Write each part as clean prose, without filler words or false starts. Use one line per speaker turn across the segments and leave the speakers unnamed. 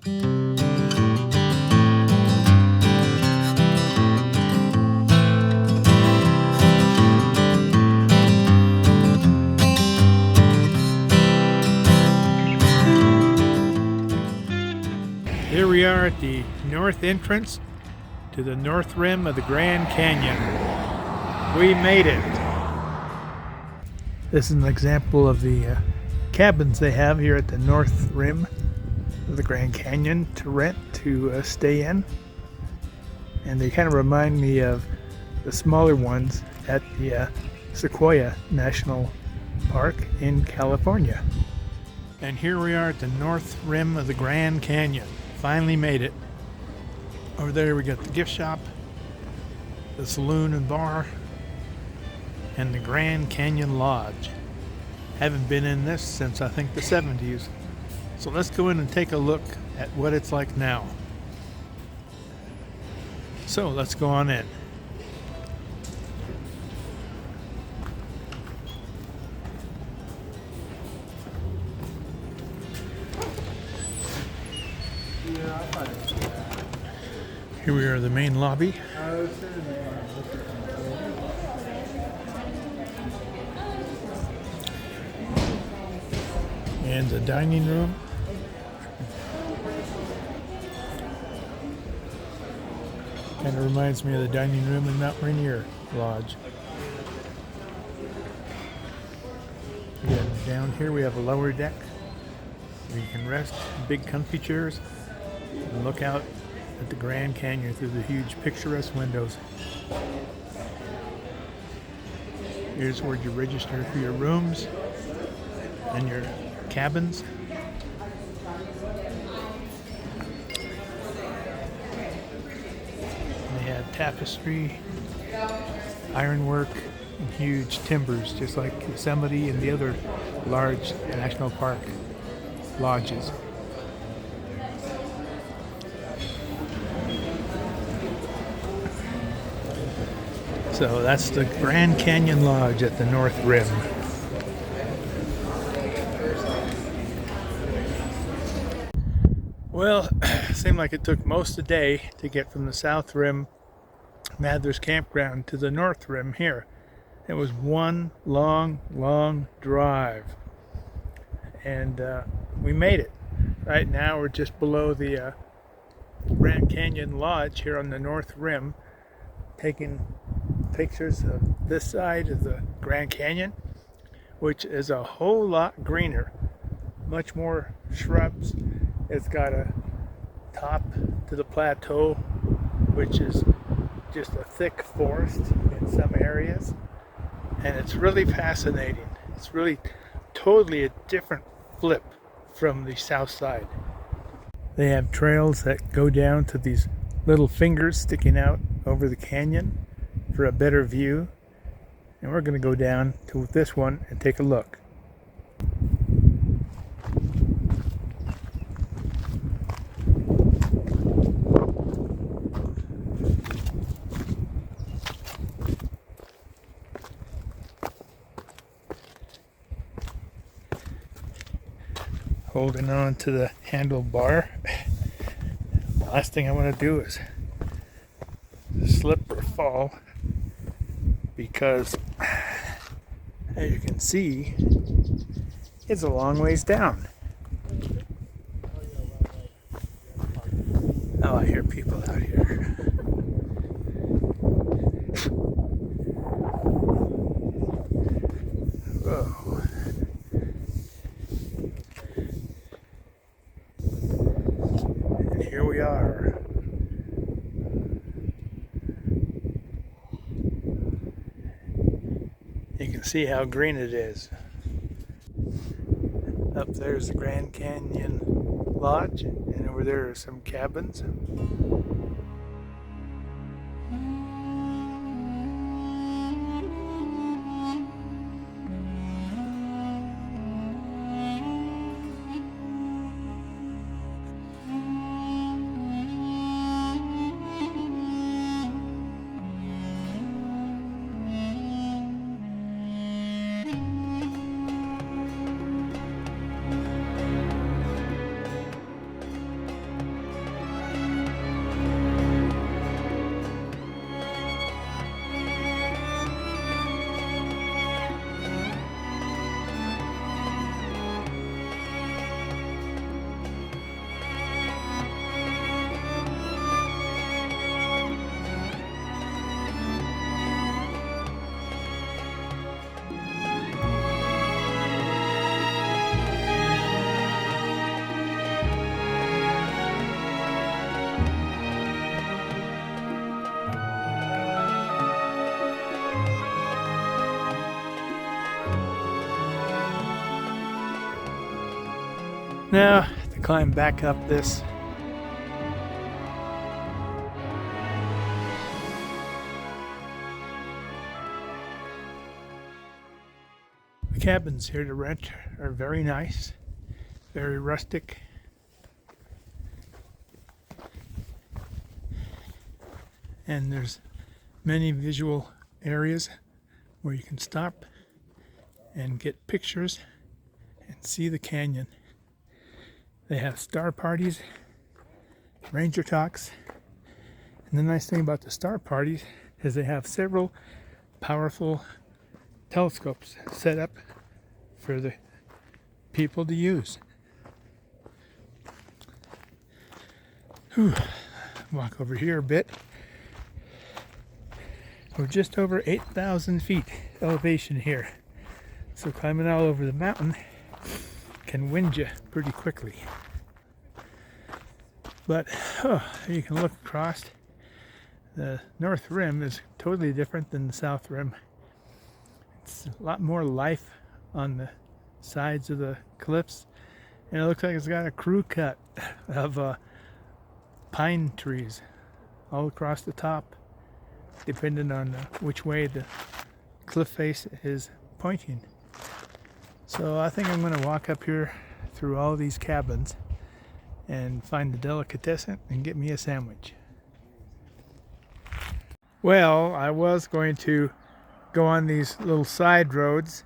Here we are at the north entrance to the north rim of the Grand Canyon. We made it. This is an example of the cabins they have here at the north rim of the Grand Canyon to rent, to stay in. And they kind of remind me of the smaller ones at the Sequoia National Park in California. And here we are at the north rim of the Grand Canyon. Finally made it. Over there we got the gift shop, the saloon and bar, and the Grand Canyon Lodge. Haven't been in this since I think the 70s. So let's go in and take a look at what it's like now. So let's go on in. Here we are in the main lobby. And the dining room. Kind of reminds me of the dining room in Mount Rainier Lodge. Again, down here we have a lower deck where you can rest, big comfy chairs, and look out at the Grand Canyon through the huge picturesque windows. Here's where you register for your rooms and your cabins. And they have tapestry, ironwork, and huge timbers, just like Yosemite and the other large national park lodges. So that's the Grand Canyon Lodge at the North Rim. Well, it seemed like it took most of the day to get from the South Rim Mather's Campground to the North Rim here. It was one long drive. And we made it. Right now we're just below the Grand Canyon Lodge here on the North Rim, taking pictures of this side of the Grand Canyon, which is a whole lot greener, much more shrubs. It's got a top to the plateau, which is just a thick forest in some areas, and it's really fascinating. It's really totally a different flip from the south side. They have trails that go down to these little fingers sticking out over the canyon for a better view, and we're going to go down to this one and take a look. Holding on to the handlebar. The last thing I want to do is slip or fall, because as you can see, it's a long ways down. Oh, I hear people out here. Whoa. And here we are. You can see how green it is. Up there's the Grand Canyon Lodge, and over there are some cabins. Now to climb back up this. The cabins here to rent are very nice, very rustic. And there's many visual areas where you can stop and get pictures and see the canyon. They have star parties, ranger talks, and the nice thing about the star parties is they have several powerful telescopes set up for the people to use. Whew. Walk over here a bit. We're just over 8,000 feet elevation here, so climbing all over the mountain can wind you pretty quickly. But you can look across. The north rim is totally different than the south rim. It's a lot more life on the sides of the cliffs, and it looks like it's got a crew cut of pine trees all across the top, depending on which way the cliff face is pointing. So I think I'm going to walk up here through all these cabins and find the delicatessen and get me a sandwich. Well, I was going to go on these little side roads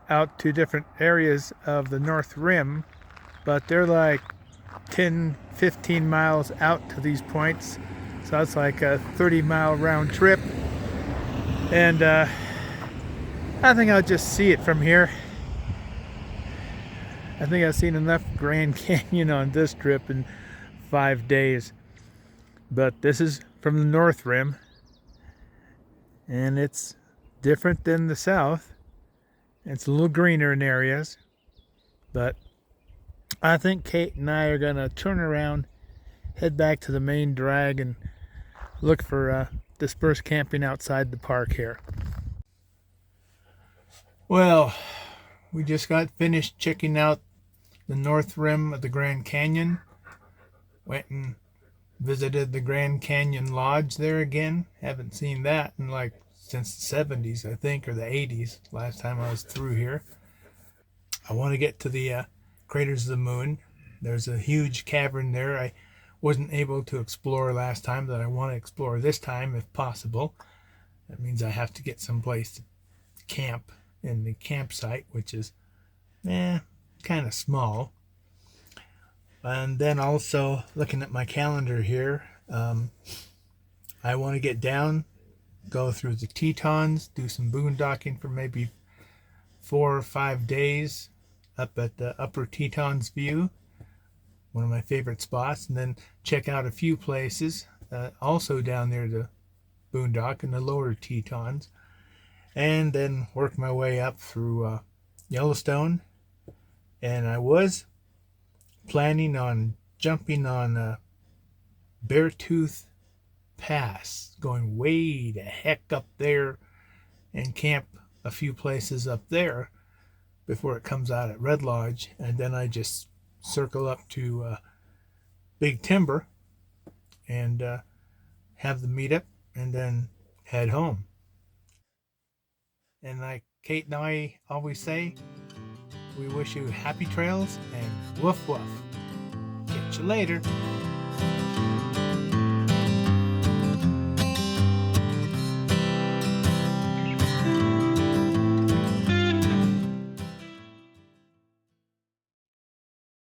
out to different areas of the North Rim, but they're like 10-15 miles out to these points, so it's like a 30-mile round trip, and I think I'll just see it from here. I think I've seen enough Grand Canyon on this trip in 5 days, but this is from the North Rim, and it's different than the South. It's a little greener in areas, but I think Kate and I are going to turn around, head back to the main drag, and look for dispersed camping outside the park here. Well, we just got finished checking out the North Rim of the Grand Canyon. Went and visited the Grand Canyon Lodge there again. Haven't seen that in like since the 70s, I think, or the 80s, last time I was through here. I want to get to the Craters of the Moon. There's a huge cavern there I wasn't able to explore last time that I want to explore this time if possible. That means I have to get someplace to camp in the campsite, which is kind of small. And then also looking at my calendar here, I want to get down, go through the Tetons, do some boondocking for maybe 4 or 5 days up at the Upper Tetons View, one of my favorite spots, and then check out a few places also down there to boondock in the Lower Tetons, and then work my way up through Yellowstone. And I was planning on jumping on Beartooth Pass, going way the heck up there and camp a few places up there before it comes out at Red Lodge, and then I just circle up to Big Timber and have the meetup and then head home. And like Kate and I always say, we wish you happy trails and woof woof. Catch you later.